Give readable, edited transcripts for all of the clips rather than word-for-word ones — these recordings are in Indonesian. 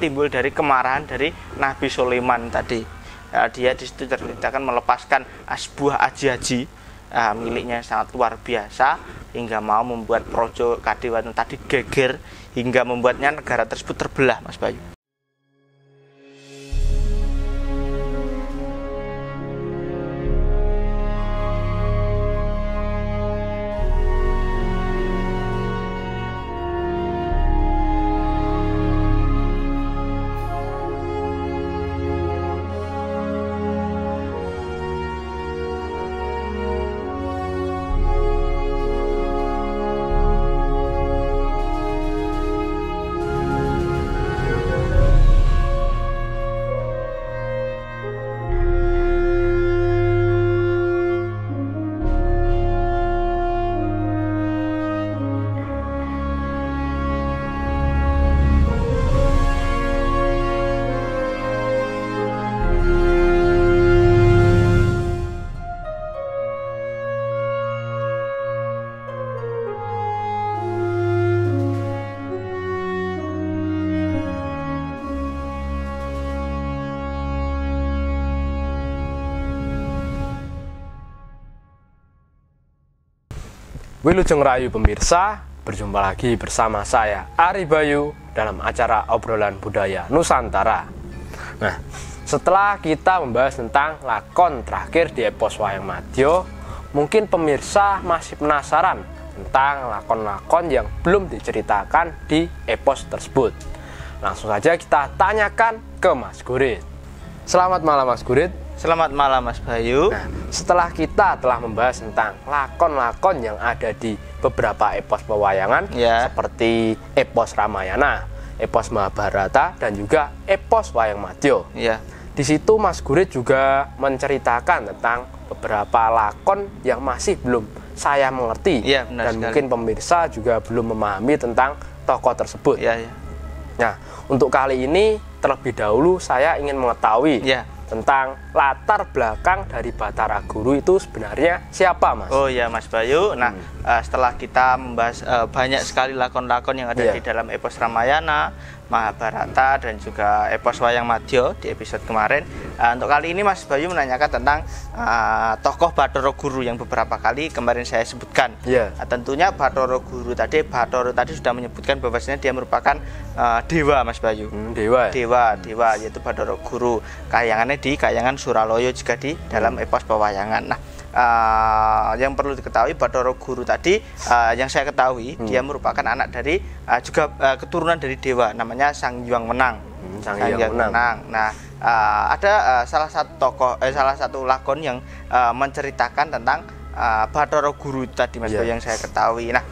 timbul dari kemarahan dari Nabi Sulaiman tadi. Dia di situ diceritakan melepaskan sebuah aji-aji miliknya sangat luar biasa hingga mau membuat Praja Kadewatan tadi geger hingga membuatnya negara tersebut terbelah, Mas Bayu. Wilujeng Rayu pemirsa, berjumpa lagi bersama saya Ari Bayu dalam acara obrolan budaya Nusantara. Nah, setelah kita membahas tentang lakon terakhir di epos Wayang Madya, mungkin pemirsa masih penasaran tentang lakon-lakon yang belum diceritakan di epos tersebut. Langsung saja kita tanyakan ke Mas Gurit. Selamat malam Mas Gurit. Selamat malam Mas Bayu. Nah, setelah kita telah membahas tentang lakon-lakon yang ada di beberapa epos pewayangan, seperti epos Ramayana, epos Mahabharata, dan juga epos Wayang Madya. Di situ Mas Gurit juga menceritakan tentang beberapa lakon yang masih belum saya mengerti, dan sekali. Mungkin pemirsa juga belum memahami tentang tokoh tersebut. Nah, untuk kali ini terlebih dahulu saya ingin mengetahui tentang latar belakang dari Bathara Guru itu sebenarnya siapa, Mas? Oh ya Mas Bayu. Nah, setelah kita membahas banyak sekali lakon-lakon yang ada di dalam epos Ramayana, Mahabharata, dan juga epos Wayang Madya di episode kemarin, untuk kali ini Mas Bayu menanyakan tentang tokoh Bathara Guru yang beberapa kali kemarin saya sebutkan. Tentunya Bathara Guru tadi, Bathara tadi sudah menyebutkan bahwasanya dia merupakan dewa, Mas Bayu. Dewa yaitu Bathara Guru. Kayangannya di Kayangan Suraloyo juga di dalam epos pewayangan. Nah, yang perlu diketahui Bathara Guru tadi, yang saya ketahui dia merupakan anak dari juga keturunan dari dewa namanya Sang Hyang Wenang. Sang Hyang Wenang. Nah, ada salah satu lakon yang menceritakan tentang Bathara Guru tadi, Mas Bayu, yang saya ketahui. Nah,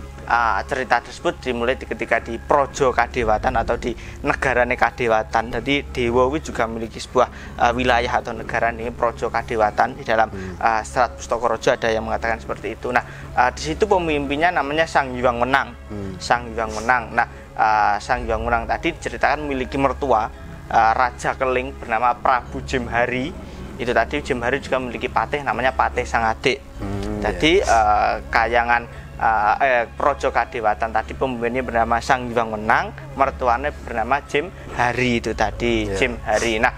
cerita tersebut dimulai ketika di Praja Kadewatan atau di negara Kadewatan. Jadi dewa juga memiliki sebuah wilayah atau negara nih, Praja Kadewatan. Di dalam Serat Pustaka Raja ada yang mengatakan seperti itu. Nah, di situ pemimpinnya namanya Sang Hyang Wenang. Sang Hyang Wenang. Nah, Sang Hyang Wenang tadi diceritakan memiliki mertua Raja Keling bernama Prabu Jemhari. Itu tadi Jemhari juga memiliki patih namanya Patih Sang Adik. Jadi kayangan Praja Kadewatan tadi pemimpinnya bernama Sang Hyang Wenang, mertuanya bernama Jemhari itu tadi, Jemhari. Nah,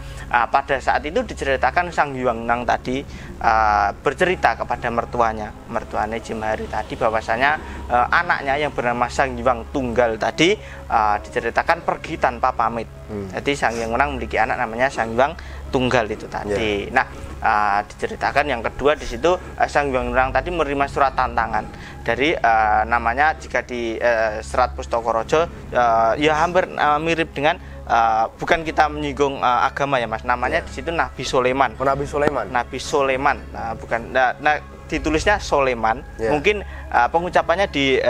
pada saat itu diceritakan Sang Hyang Wenang tadi bercerita kepada mertuanya Jemhari tadi bahwasanya anaknya yang bernama Sang Hyang Tunggal tadi diceritakan pergi tanpa pamit. Jadi Sang Hyang Wenang memiliki anak namanya Sang Hyang Tunggal itu tadi. Nah, diceritakan yang kedua di situ Sang Hyang Wenang tadi menerima surat tantangan dari namanya jika di Serat Pustaka Raja ya hampir mirip dengan bukan kita menyinggung agama ya Mas, namanya di situ Nabi Sulaiman. Nabi Sulaiman. Nah, bukan ditulisnya Sulaiman. Mungkin pengucapannya di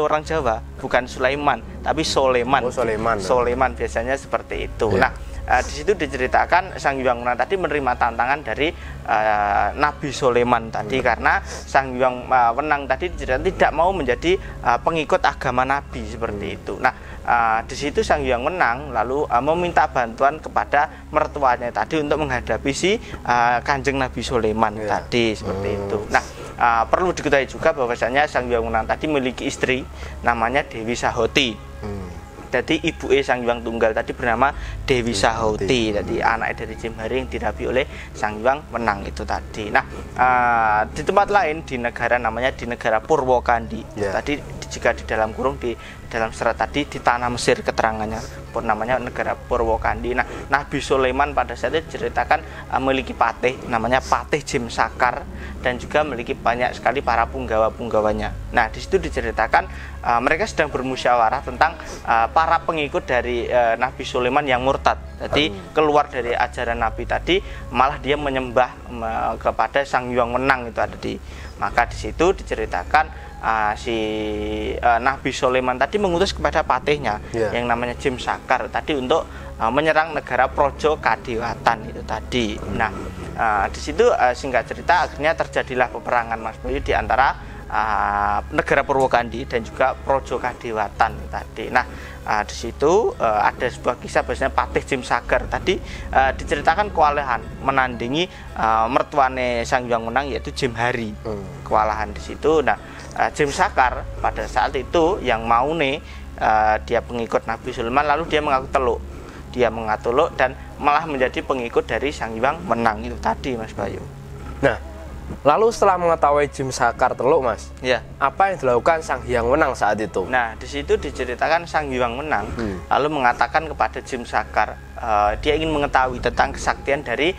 orang Jawa bukan Sulaiman tapi Sulaiman. Sulaiman biasanya seperti itu. Nah, di situ diceritakan Sang Hyang Wenang tadi menerima tantangan dari Nabi Sulaiman tadi karena Sang Hyang Wenang tadi tidak mau menjadi pengikut agama Nabi seperti itu. Nah, di situ Sang Hyang Wenang lalu meminta bantuan kepada mertuanya tadi untuk menghadapi si Kanjeng Nabi Sulaiman tadi seperti itu. Nah, perlu diketahui juga bahwasanya Sang Hyang Wenang tadi memiliki istri namanya Dewi Sahoti. Jadi ibu Sang Hyang Tunggal tadi bernama Dewi Sahoti. Jadi anak dari Jemhari yang dirabi oleh Sang Hyang Wenang itu tadi. Nah, di tempat lain di negara namanya di negara Purwokandi. Tadi jika di dalam kurung di dalam serat tadi di tanah Mesir keterangannya namanya negara Purwokandi. Nah, Nabi Sulaiman pada saat itu diceritakan memiliki patih namanya Patih Jimsakar dan juga memiliki banyak sekali para punggawa-punggawanya. Nah, di situ diceritakan mereka sedang bermusyawarah tentang para pengikut dari Nabi Sulaiman yang murtad. Jadi keluar dari ajaran Nabi tadi, malah dia menyembah kepada Sang Hyang Wenang itu ada di. Maka di situ diceritakan Nabi Sulaiman tadi mengutus kepada patihnya yang namanya Jimsakar tadi untuk menyerang negara Projo Kadewatan itu tadi. Nah, di situ singkat cerita akhirnya terjadilah peperangan Mas Bayu di antara negara Purwokandi dan juga Projo Kadewatan tadi. Nah, di situ ada sebuah kisah bahasanya Patih Jimsakar tadi diceritakan kewalahan menandingi mertuane Sang Hyang Wenang yaitu Jemhari. Kewalahan di situ. Nah, Jimsakar pada saat itu yang mau dia pengikut Nabi Sulaiman lalu dia mengaku teluk. Dia mengaku teluk dan malah menjadi pengikut dari Sang Hyang Wenang itu tadi Mas Bayu. Nah, lalu setelah mengetahui Jimsakar teluk Mas, apa yang dilakukan Sang Hyang Wenang saat itu? Nah, di situ diceritakan Sang Hyang Wenang lalu mengatakan kepada Jimsakar dia ingin mengetahui tentang kesaktian dari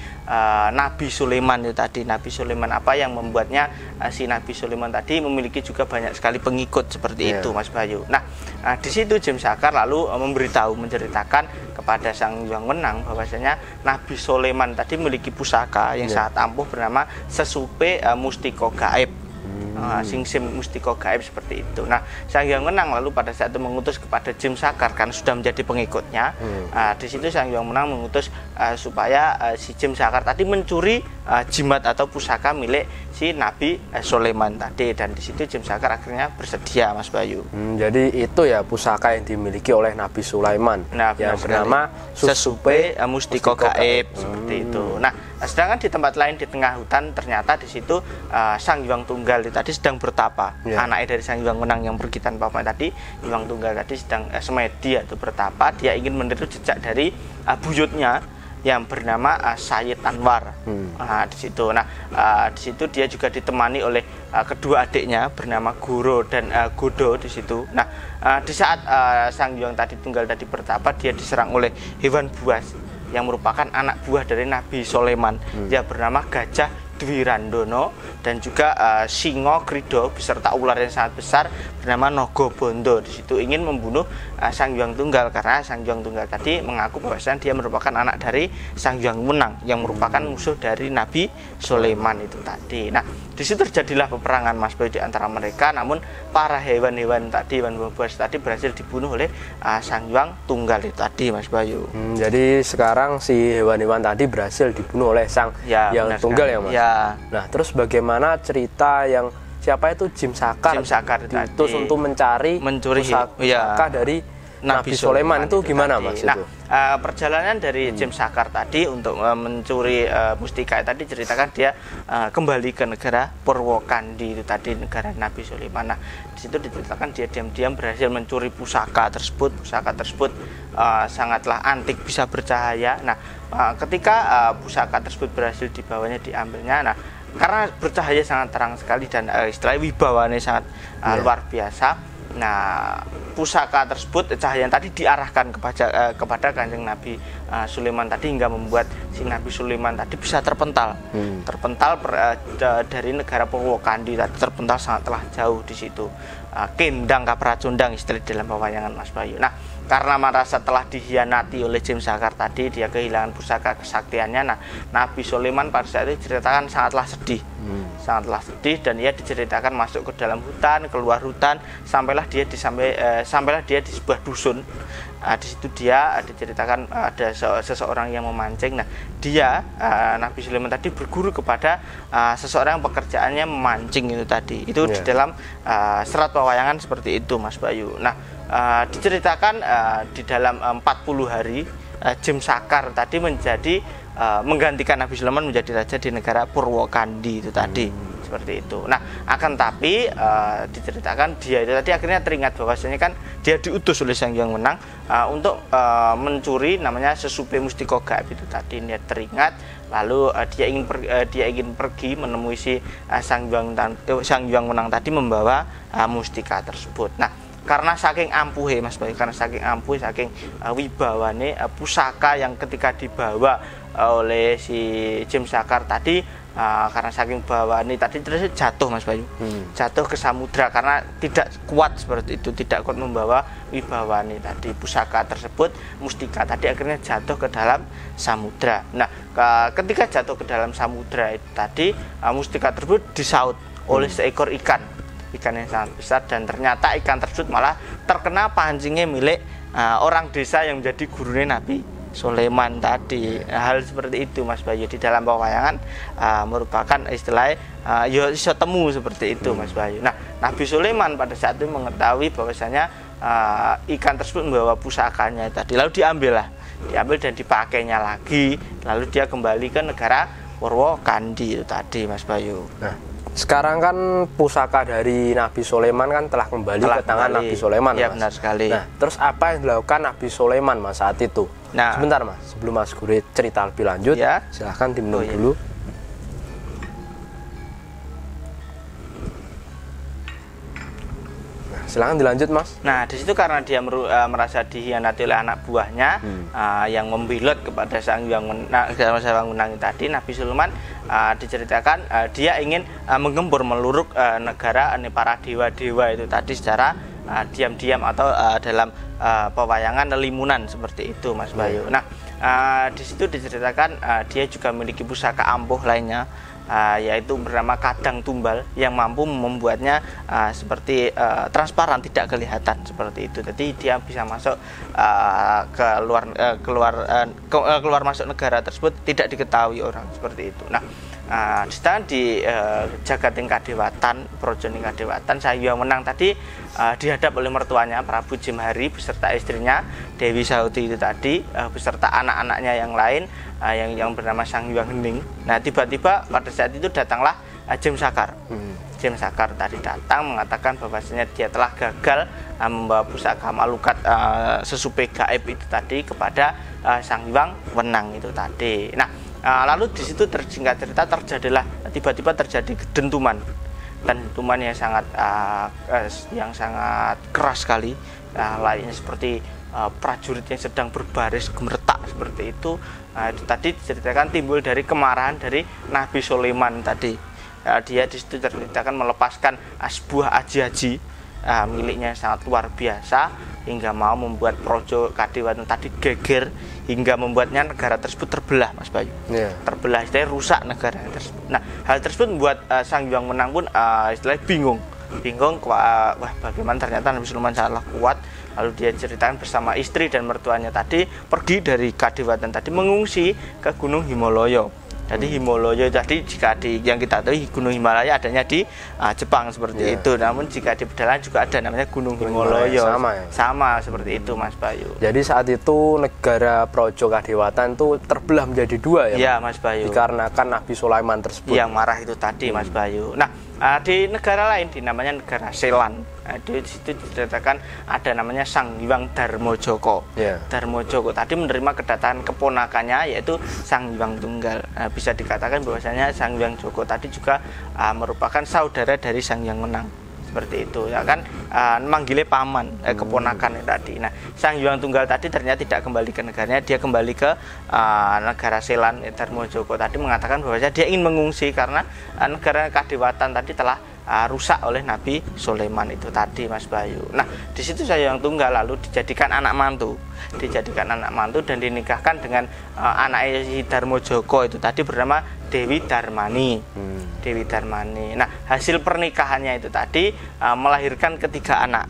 Nabi Sulaiman itu tadi. Nabi Sulaiman apa yang membuatnya si Nabi Sulaiman tadi memiliki juga banyak sekali pengikut seperti itu Mas Bayu. Nah, di situ Jimsakar lalu menceritakan kepada Sang Hyang Wenang bahwasanya Nabi Sulaiman tadi memiliki pusaka yang sangat ampuh bernama Sesupe Mustiko Gaib. Singsim Mustiko Gaib seperti itu. Nah, Sang Hyang Wenang lalu pada saat itu mengutus kepada Jimsakar karena sudah menjadi pengikutnya. Di situ Sang Hyang Wenang mengutus supaya si Jimsakar tadi mencuri jimat atau pusaka milik si Nabi Sulaiman tadi, dan di situ Jimsakar akhirnya bersedia Mas Bayu. Jadi itu ya pusaka yang dimiliki oleh Nabi Sulaiman yang bernama Sesupe Mustiko Gaib seperti itu. Nah, sedangkan di tempat lain di tengah hutan ternyata di situ Sang Hyang Tunggal tadi sedang bertapa. Anaknya dari Sang Hyang Wenang yang pergi tanpa pamit tadi, Hyang Tunggal tadi sedang semedi atau bertapa. Dia ingin meniru jejak dari buyutnya yang bernama Sayyid Anwar. Di situ. Nah, di situ dia juga ditemani oleh kedua adiknya bernama Guru dan Godo di situ. Nah, di saat Sang Hyang tadi Tunggal tadi bertapa, dia diserang oleh hewan buas yang merupakan anak buah dari Nabi Sulaiman yang bernama Gajah Dwirandono dan juga Singo Krido beserta ular yang sangat besar bernama Nogobondo. Di situ ingin membunuh Sang Hyang Tunggal karena Sang Hyang Tunggal tadi mengaku bahwasanya dia merupakan anak dari Sang Hyang Wenang yang merupakan musuh dari Nabi Sulaiman itu tadi. Nah, di situ terjadilah peperangan Mas Bayu di antara mereka, namun para hewan-hewan tadi, hewan buas tadi berhasil dibunuh oleh Sang Hyang Tunggal itu tadi Mas Bayu. Jadi sekarang si hewan-hewan tadi berhasil dibunuh oleh Sang Hyang Tunggal ya Mas? Nah, terus bagaimana cerita yang siapa itu Jimsakar itu untuk mencuri pusaka dari Nabi Sulaiman itu gimana Mas? Nah, perjalanan dari Jimsakar tadi untuk mencuri mustika tadi ceritakan dia kembali ke negara Purwokandi itu tadi, negara Nabi Sulaiman. Nah, di situ diceritakan dia diam-diam berhasil mencuri pusaka tersebut. Pusaka tersebut sangatlah antik, bisa bercahaya. Nah, ketika pusaka tersebut berhasil dibawanya, diambilnya, nah karena bercahaya sangat terang sekali dan istilahnya wibawanya sangat luar biasa. Nah, pusaka tersebut, cahaya yang tadi diarahkan kepada Kanjeng Nabi Sulaiman tadi hingga membuat si Nabi Sulaiman tadi bisa terpental dari negara Purwokandi tadi, terpental sangatlah jauh di situ. Kendang kapracundang istilah dalam pewayangan Mas Bayu. Nah, karena merasa telah dihianati oleh Jimsakar tadi, dia kehilangan pusaka kesaktiannya. Nah, Nabi Sulaiman pada saat itu diceritakan sangatlah sedih. Sangatlah sedih, dan ia diceritakan masuk ke dalam hutan, keluar hutan, sampailah dia di sebuah dusun. Di situ dia diceritakan ada seseorang yang memancing. Nah, dia Nabi Sulaiman tadi berguru kepada seseorang yang pekerjaannya memancing itu tadi. Itu di dalam serat pewayangan seperti itu Mas Bayu. Nah, diceritakan di dalam 40 hari Jimsakar tadi menggantikan Nabi Sulaiman menjadi raja di negara Purwokandi itu tadi. seperti itu. Nah, akan tapi diceritakan dia itu tadi akhirnya teringat bahwasanya kan dia diutus oleh Sang Hyang Wenang untuk mencuri namanya sesupe mustika gaib itu tadi. Dia teringat, lalu dia ingin pergi menemui si Sang Hyang Wenang tadi membawa mustika tersebut. Nah, karena saking ampuhe Mas Bayu, saking wibawane pusaka yang ketika dibawa oleh si Jemsakar tadi, karena saking bawaan tadi terus jatuh Mas Bayu, jatuh ke samudra karena tidak kuat seperti itu, tidak kuat membawa wibawani tadi pusaka tersebut, mustika tadi akhirnya jatuh ke dalam samudra. Nah, ketika jatuh ke dalam samudra itu tadi, mustika tersebut disaut oleh seekor ikan yang sangat besar, dan ternyata ikan tersebut malah terkena pancingnya milik orang desa yang menjadi gurunya Nabi Sulaiman tadi. Hal seperti itu Mas Bayu di dalam pewayangan merupakan istilah ya iso temu seperti itu Mas Bayu. Nah, Nabi Sulaiman pada saat itu mengetahui bahwasanya ikan tersebut membawa pusakanya tadi, lalu diambil dan dipakainya lagi, lalu dia kembali ke negara Purwokandi itu tadi Mas Bayu. Nah, sekarang kan pusaka dari Nabi Sulaiman kan telah kembali ke tangan Nabi Sulaiman. Ya, benar sekali. Nah, terus apa yang dilakukan Nabi Sulaiman Mas saat itu? Nah, sebentar Mas, sebelum Mas Gure cerita lebih lanjut, ya, silahkan diminum dulu. Nah, silahkan dilanjut Mas. Nah, di situ karena dia merasa dihianati oleh anak buahnya yang membelot kepada Sang Hyang Wenang tadi, Nabi Sulaiman diceritakan dia ingin menggempur meluruk negara para dewa-dewa itu tadi secara diam-diam atau dalam pewayangan lelimunan seperti itu Mas Bayu. Nah, di situ diceritakan dia juga memiliki pusaka ampuh lainnya, yaitu bernama kadang tumbal yang mampu membuatnya seperti transparan, tidak kelihatan seperti itu. Jadi dia bisa masuk keluar masuk negara tersebut tidak diketahui orang seperti itu. Nah, di Jagating Kadewatan, Projoning Kadewatan, Sang Hyang Wenang tadi dihadap oleh mertuanya Prabu Jemhari beserta istrinya Dewi Sauti itu tadi, beserta anak-anaknya yang lain yang bernama Sang Hyang Hening. Nah, tiba-tiba pada saat itu datanglah Jemsakar. Jemsakar tadi datang mengatakan bahwasanya dia telah gagal membawa pusaka malukat sesupe gaib itu tadi kepada Sang Hyang Wenang itu tadi. Nah, lalu di situ singkat cerita tiba-tiba terjadi dentuman yang sangat keras sekali, lainnya seperti prajurit yang sedang berbaris gemeretak seperti itu. Itu tadi diceritakan timbul dari kemarahan dari Nabi Sulaiman tadi. Dia di situ diceritakan melepaskan sebuah aji-aji miliknya yang sangat luar biasa hingga mau membuat Projo Kadewatan tadi geger, hingga membuatnya negara tersebut terbelah Mas Bayu. Terbelah, istilahnya rusak negara tersebut. Nah, hal tersebut membuat Sang Hyang Wenang pun istilahnya bingung, wah bagaimana ternyata Nabi Sulaiman sangatlah kuat. Lalu dia ceritakan bersama istri dan mertuanya tadi pergi dari Kadewatan tadi mengungsi ke Gunung Himalaya. Jadi Himalaya tadi jika yang kita tahu Gunung Himalaya adanya di Jepang seperti itu. Namun jika di pedalaman juga ada namanya Gunung Himalaya. Sama seperti itu Mas Bayu. Jadi saat itu negara Projo Kadewatan itu terbelah menjadi dua ya? Iya Mas Bayu. Dikarenakan Nabi Sulaiman tersebut. Yang marah itu tadi Mas Bayu. Nah, di negara lain namanya negara Selan. Di situ diceritakan ada namanya Sang Hyang Darmajaka. Darmajaka tadi menerima kedatangan keponakannya yaitu Sang Hyang Tunggal. Bisa dikatakan bahwasanya Sang Hyang Joko tadi juga merupakan saudara dari Sang Hyang Wenang. Seperti itu ya kan, manggilnya paman, keponakan tadi. Nah, Sang Hyang Tunggal tadi ternyata tidak kembali ke negaranya, dia kembali ke negara Selan. Darmajaka tadi mengatakan bahwa dia ingin mengungsi karena negara Kadewatan tadi telah rusak oleh Nabi Sulaiman itu tadi Mas Bayu. Nah, di situ Sang Hyang Tunggal lalu dijadikan anak mantu, dan dinikahkan dengan anaknya si Darmajaka itu tadi bernama Dewi Darmani. Dewi Darmani. Nah, hasil pernikahannya itu tadi melahirkan ketiga anak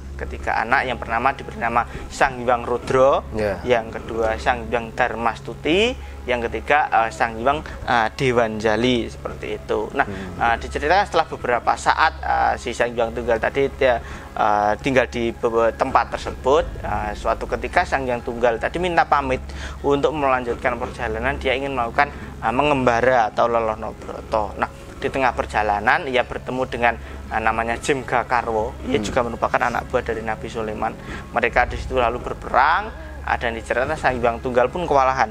yang diberi nama Sang Hyang Rudra, yang kedua Sang Hyang Darmastuti, yang ketiga Sang Hyang Dewanjali seperti itu. Nah, diceritakan setelah beberapa saat si Sang Hyang Tunggal tadi dia tinggal di tempat tersebut. Suatu ketika Sang Hyang Tunggal tadi minta pamit untuk melanjutkan perjalanan, dia ingin melakukan mengembara atau lelono broto. Nah, di tengah perjalanan ia bertemu dengan namanya Jem Gakarwo. Ia juga merupakan anak buah dari Nabi Sulaiman. Mereka di situ lalu berperang, dan diceritakan Sang Hyang Tunggal pun kewalahan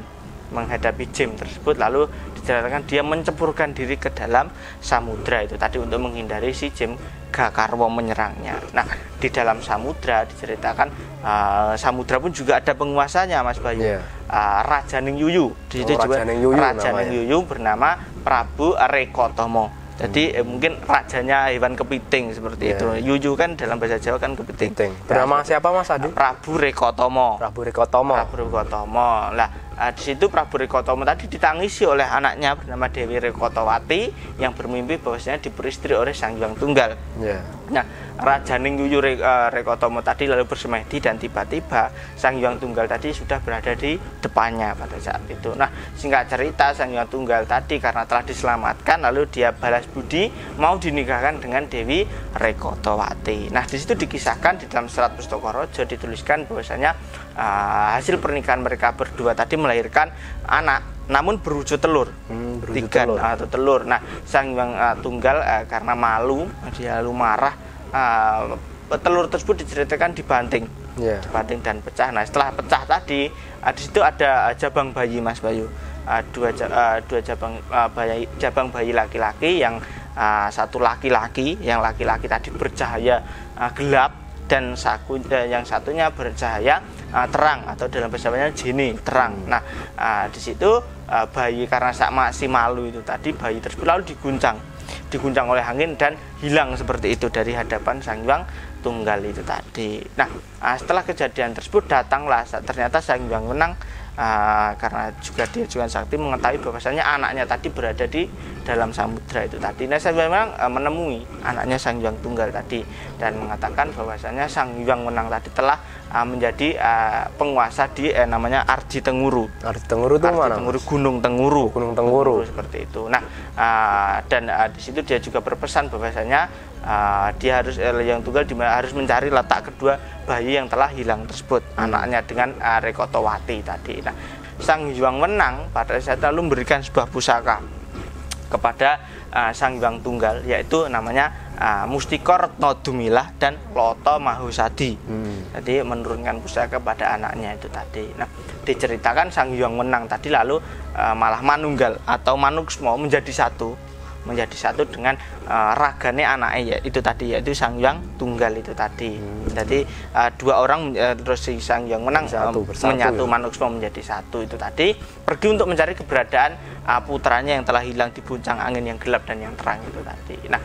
menghadapi Jem tersebut. Lalu diceritakan dia menceburkan diri ke dalam samudra itu tadi untuk menghindari si Jem Gakarwo menyerangnya. Nah, di dalam samudra diceritakan samudra pun juga ada penguasanya, Mas Bayu. Raja Ningyuyu. Di situ juga Raja Ningyuyu bernama Prabu Rekotomo. Jadi mungkin rajanya hewan kepiting seperti itu. Yuyu kan dalam bahasa Jawa kan kepiting. Bernama siapa, Mas Adi? Prabu Rekotomo. Prabu Rekotomo. Prabu Rekotomo. Lah, di situ Prabu Rekotomo tadi ditangisi oleh anaknya bernama Dewi Rekotowati yang bermimpi bahwasanya diperistri oleh Sang Hyang Tunggal. Nah, Raja Ningyuyu Rekotomo tadi lalu bersemedi dan tiba-tiba Sang Hyang Tunggal tadi sudah berada di depannya pada saat itu. Nah, singkat cerita Sang Hyang Tunggal tadi karena telah diselamatkan lalu dia balas budi mau dinikahkan dengan Dewi Rekotowati. Nah, di situ dikisahkan di dalam Serat Pustaka Raja dituliskan bahwasanya hasil pernikahan mereka berdua tadi melahirkan anak namun berwujud telur, atau telur. Nah, Sang Hyang Tunggal karena malu, dia lalu marah, telur tersebut diceritakan dibanting, dibanting dan pecah. Nah, setelah pecah tadi, di situ ada jabang bayi, Mas Bayu, dua jabang bayi laki-laki, yang satu laki-laki, yang laki-laki tadi bercahaya gelap dan yang satunya bercahaya terang, atau dalam bahasa Jawanya jini, terang. Nah, di situ bayi karena masih malu itu tadi, bayi tersebut lalu diguncang oleh angin dan hilang seperti itu dari hadapan Sang Hyang Tunggal itu tadi. Nah, setelah kejadian tersebut datanglah ternyata Sang Hyang Wenang, karena juga dia juga sakti mengetahui bahwasanya anaknya tadi berada di dalam samudra itu tadi. Nah, Sang Hyang Wenang menemui anaknya Sang Hyang Tunggal tadi dan mengatakan bahwasanya Sang Hyang Wenang tadi telah menjadi penguasa di namanya Arji Tenguru. Arji Tenguru itu mana? Tenguru, Gunung Tenguru. Gunung Tenguru seperti itu. Nah, dan di situ dia juga berpesan bahwasanya dia harus Hyang Tunggal harus mencari letak kedua bayi yang telah hilang tersebut, anaknya dengan Rekotowati tadi. Nah, Sang Hyang Wenang pada saat lalu memberikan sebuah pusaka kepada Sang Hyang Tunggal, yaitu namanya Mustika Retna Dumilah dan Loto Mahusadi. Jadi menurunkan pusaka kepada anaknya itu tadi. Nah, diceritakan Sang Hyang Wenang tadi lalu malah manunggal atau manuksmo menjadi satu dengan ragane anaknya itu tadi, yaitu Sang Hyang Tunggal itu tadi. Jadi dua orang terus si Sang Hyang Wenang menyatu, manuksmo menjadi satu itu tadi, pergi untuk mencari keberadaan putranya yang telah hilang di buncang angin yang gelap dan yang terang itu tadi. Nah,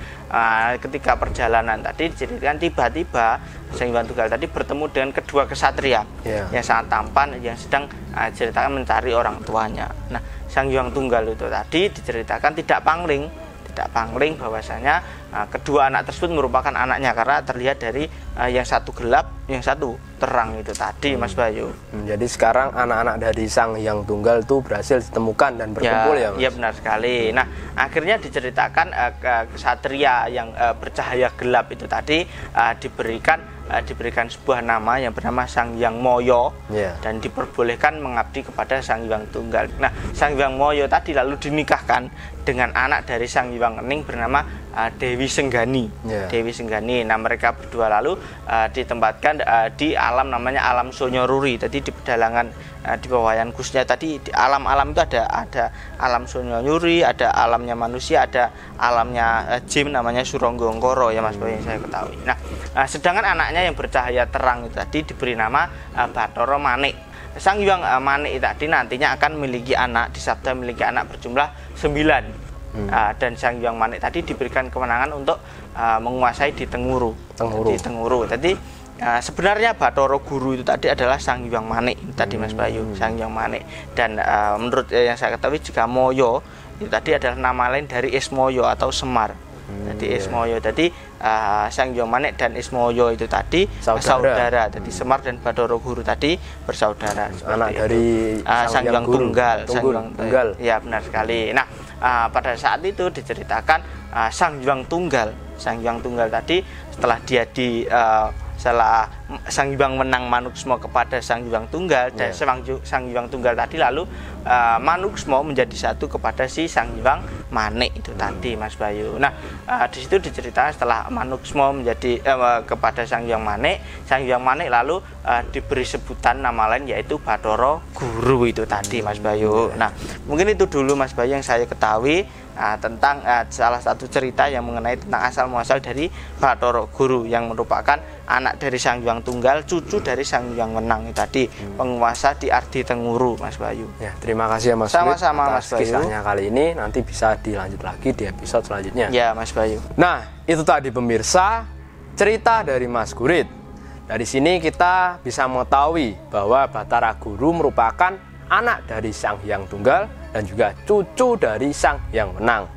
ketika perjalanan tadi diceritakan tiba-tiba Sang Hyang Tunggal tadi bertemu dengan kedua kesatria yang sangat tampan yang sedang diceritakan mencari orang tuanya. Nah, Sang Hyang Tunggal itu tadi diceritakan tidak pangling bahwasanya kedua anak tersebut merupakan anaknya karena terlihat dari yang satu gelap, yang satu terang itu tadi, Mas Bayu. Jadi sekarang anak-anak dari Sang Hyang Tunggal itu berhasil ditemukan dan berkumpul ya, Mas? Iya, benar sekali. Nah, akhirnya diceritakan kesatria yang bercahaya gelap itu tadi diberikan sebuah nama yang bernama Sang Hyang Moyo dan diperbolehkan mengabdi kepada Sang Hyang Tunggal. Nah, Sang Hyang Moyo tadi lalu dinikahkan dengan anak dari Sang Hyang Ening bernama Dewi Senggani. Dewi Senggani. Nah, mereka berdua lalu ditempatkan di alam namanya alam Sonyoruri. Tadi di pedalangan di Pawayan Kusnya tadi di alam-alam itu ada alam Sonyoruri, ada alamnya manusia, ada alamnya jin namanya Suronggongkoro ya, Mas Boy, yang saya ketahui. Nah, sedangkan anaknya yang bercahaya terang itu tadi diberi nama Bathara Manik. Sang Hyang Manik tadi nantinya akan memiliki anak, disabda memiliki anak berjumlah 9. Dan Sang Hyang Manik tadi diberikan kewenangan untuk menguasai di Tenguru. Tadi sebenarnya Bathara Guru itu tadi adalah Sang Hyang Manik tadi, Mas Bayu, Sang Hyang Manik. Dan menurut yang saya ketahui juga Moyo itu tadi adalah nama lain dari Ismoyo atau Semar. Jadi Ismoyo tadi Sang Hyang Manik dan Ismoyo itu tadi saudara. Jadi Semar dan Bathara Guru tadi bersaudara. Anak dari Sang Hyang Tunggal. Tunggal. Ya, benar sekali. Nah, pada saat itu diceritakan Sang Hyang Tunggal tadi setelah dia setelah Sang Hyang Wenang Manuksma kepada Sang Hyang Tunggal dan Sang Hyang Tunggal tadi lalu Manuksma menjadi satu kepada si Sang Hyang Manik itu tadi Mas Bayu. Nah di situ diceritakan setelah Manuksma menjadi kepada Sang Hyang Manik lalu diberi sebutan nama lain yaitu Bathara Guru itu tadi Mas Bayu. Nah mungkin itu dulu Mas Bayu yang saya ketahui tentang salah satu cerita yang mengenai tentang asal muasal dari Bathara Guru yang merupakan anak dari Sang Hyang Tunggal, cucu dari Sang Hyang Wenang tadi, penguasa di Ardi Tenguru Mas Bayu. Ya, terima kasih ya Mas. Sama-sama Mas Bayu. Kisahnya kali ini nanti bisa dilanjut lagi di episode selanjutnya. Ya Mas Bayu. Nah, itu tadi pemirsa cerita dari Mas Gurit. Dari sini kita bisa mengetahui bahwa Bathara Guru merupakan anak dari Sang Hyang Tunggal dan juga cucu dari Sang Hyang Wenang.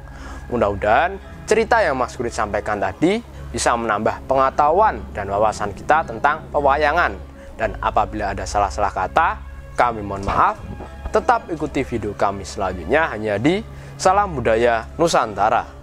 Mudah-mudahan cerita yang Mas Gurit sampaikan tadi bisa menambah pengetahuan dan wawasan kita tentang pewayangan. Dan apabila ada salah-salah kata, kami mohon maaf. Tetap ikuti video kami selanjutnya hanya di Salam Budaya Nusantara.